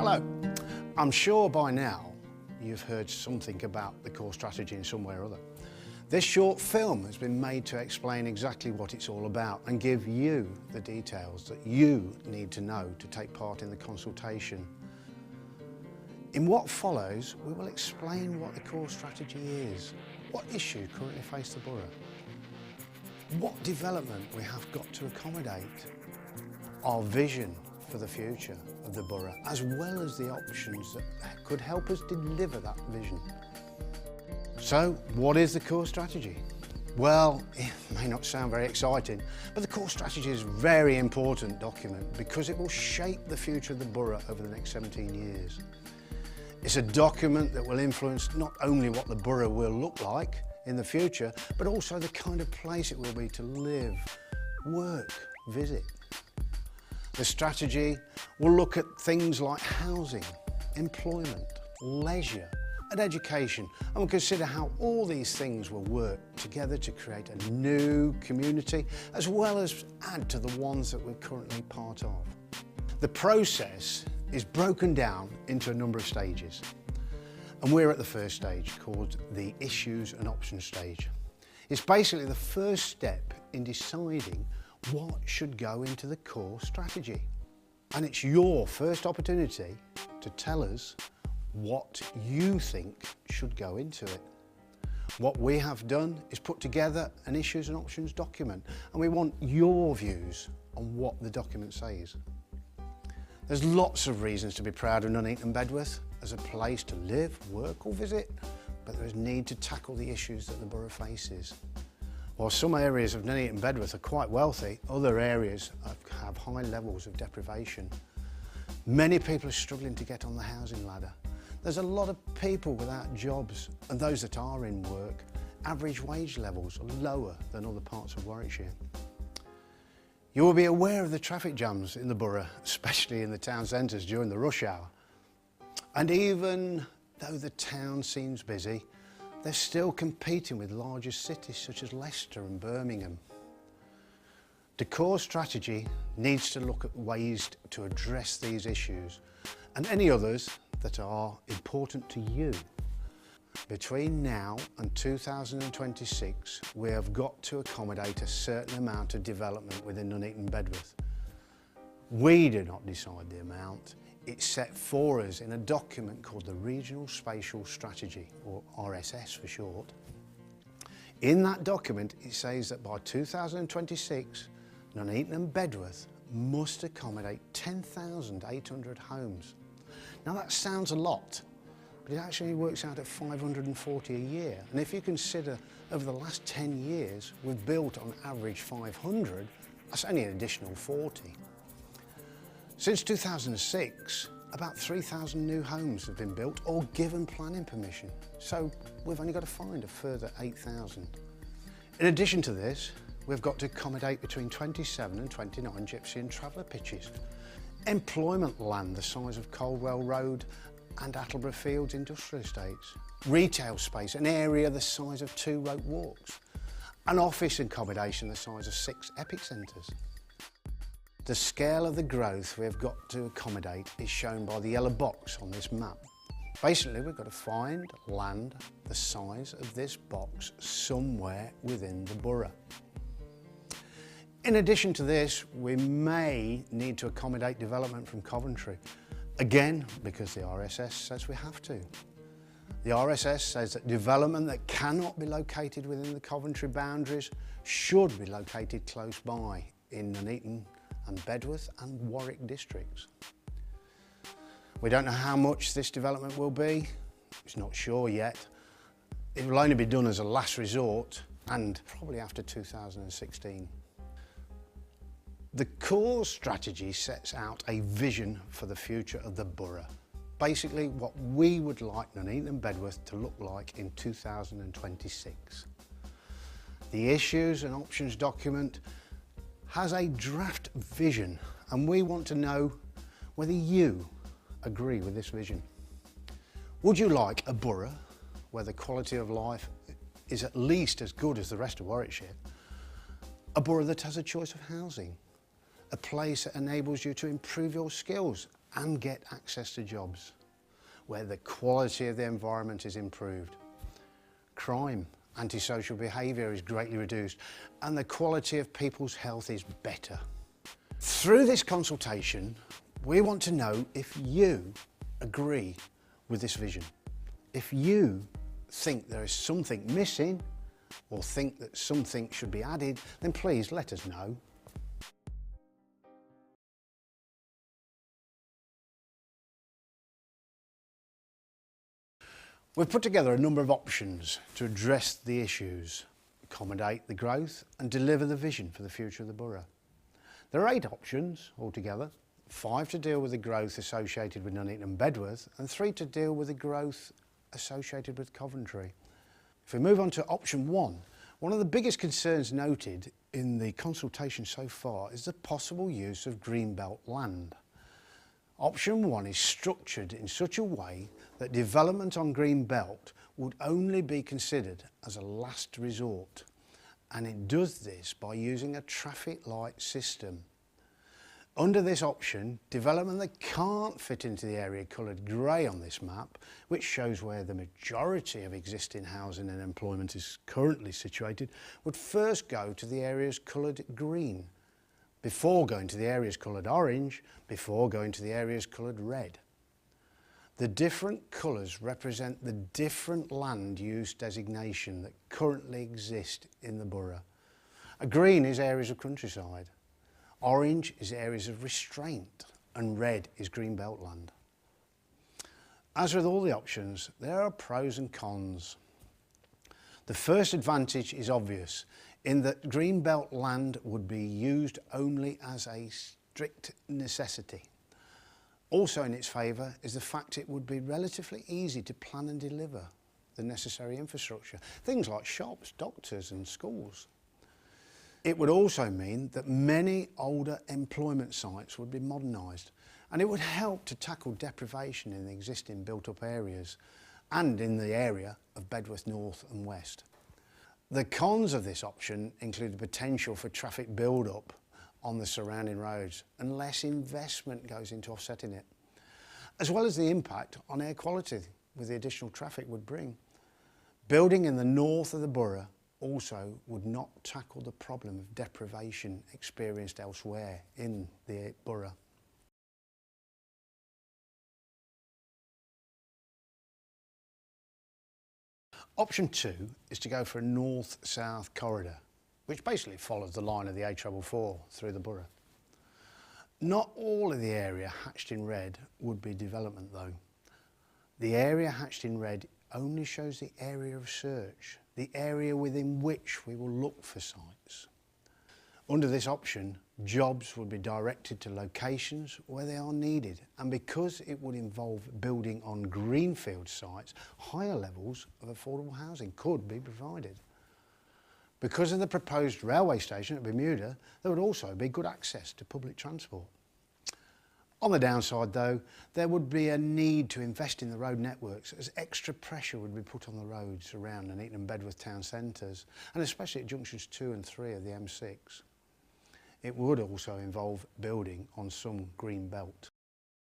Hello. I'm sure by now you've heard something about the core strategy in some way or other. This short film has been made to explain exactly what it's all about and give you the details that you need to know to take part in the consultation. In what follows, we will explain what the core strategy is, what issues currently face the borough, what development we have got to accommodate, our vision for the future of the borough, as well as the options that could help us deliver that vision. So, what is the core strategy? Well, it may not sound very exciting, but the core strategy is a very important document because it will shape the future of the borough over the next 17 years. It's a document that will influence not only what the borough will look like in the future, but also the kind of place it will be to live, work, visit. The strategy will look at things like housing, employment, leisure and education, and will consider how all these things will work together to create a new community, as well as add to the ones that we're currently part of. The process is broken down into a number of stages, and we're at the first stage, called the issues and options stage. It's basically the first step in deciding what should go into the core strategy. And it's your first opportunity to tell us what you think should go into it. What we have done is put together an issues and options document, and we want your views on what the document says. There's lots of reasons to be proud of Nuneaton Bedworth as a place to live, work or visit, but there is need to tackle the issues that the borough faces. While some areas of Nuneaton Bedworth are quite wealthy, other areas have high levels of deprivation. Many people are struggling to get on the housing ladder. There's a lot of people without jobs, and those that are in work, average wage levels are lower than other parts of Warwickshire. You will be aware of the traffic jams in the borough, especially in the town centres during the rush hour. And even though the town seems busy, they're still competing with larger cities such as Leicester and Birmingham. The core strategy needs to look at ways to address these issues and any others that are important to you. Between now and 2026, we have got to accommodate a certain amount of development within Nuneaton Bedworth. We do not decide the amount. It's set for us in a document called the Regional Spatial Strategy, or RSS for short. In that document, it says that by 2026, Nuneaton Bedworth must accommodate 10,800 homes. Now that sounds a lot, but it actually works out at 540 a year. And if you consider over the last 10 years, we've built on average 500, that's only an additional 40. Since 2006, about 3,000 new homes have been built or given planning permission. So we've only got to find a further 8,000. In addition to this, we've got to accommodate between 27 and 29 gypsy and traveller pitches. Employment land the size of Coldwell Road and Attleborough Fields industrial estates. Retail space, an area the size of 2 rope walks. An office accommodation the size of 6 epic centres. The scale of the growth we have got to accommodate is shown by the yellow box on this map. Basically, we've got to find land the size of this box somewhere within the borough. In addition to this, we may need to accommodate development from Coventry. Again, because the RSS says we have to. The RSS says that development that cannot be located within the Coventry boundaries should be located close by in Nuneaton and Bedworth and Warwick districts. We don't know how much this development will be. It's not sure yet. It will only be done as a last resort and probably after 2016. The core strategy sets out a vision for the future of the borough. Basically, what we would like Nuneaton Bedworth to look like in 2026. The issues and options document has a draft vision, and we want to know whether you agree with this vision. Would you like a borough where the quality of life is at least as good as the rest of Warwickshire? A borough that has a choice of housing, a place that enables you to improve your skills and get access to jobs, where the quality of the environment is improved. Crime, antisocial behaviour is greatly reduced, and the quality of people's health is better. Through this consultation, we want to know if you agree with this vision. If you think there is something missing or think that something should be added, then please let us know. We've put together a number of options to address the issues, accommodate the growth and deliver the vision for the future of the borough. There are 8 options altogether, 5 to deal with the growth associated with Nuneaton and Bedworth and 3 to deal with the growth associated with Coventry. If we move on to option 1, one of the biggest concerns noted in the consultation so far is the possible use of Greenbelt land. Option 1 is structured in such a way that development on Greenbelt would only be considered as a last resort, and it does this by using a traffic light system. Under this option, development that can't fit into the area coloured grey on this map, which shows where the majority of existing housing and employment is currently situated, would first go to the areas coloured green, before going to the areas coloured orange, before going to the areas coloured red. The different colours represent the different land use designation that currently exist in the borough. A green is areas of countryside, orange is areas of restraint, and red is Greenbelt land. As with all the options, there are pros and cons. The first advantage is obvious, in that Greenbelt land would be used only as a strict necessity. Also in its favour is the fact it would be relatively easy to plan and deliver the necessary infrastructure, things like shops, doctors and schools. It would also mean that many older employment sites would be modernised, and it would help to tackle deprivation in the existing built-up areas and in the area of Bedworth North and West. The cons of this option include the potential for traffic build-up on the surrounding roads and less investment goes into offsetting it, as well as the impact on air quality with the additional traffic would bring. Building in the north of the borough also would not tackle the problem of deprivation experienced elsewhere in the borough. Option 2 is to go for a north-south corridor, which basically follows the line of the A444 through the borough. Not all of the area hatched in red would be development though. The area hatched in red only shows the area of search, the area within which we will look for sites. Under this option, jobs would be directed to locations where they are needed, and because it would involve building on greenfield sites, higher levels of affordable housing could be provided. Because of the proposed railway station at Bermuda, there would also be good access to public transport. On the downside though, there would be a need to invest in the road networks as extra pressure would be put on the roads around Nuneaton and Bedworth town centres, and especially at junctions 2 and 3 of the M6. It would also involve building on some green belt.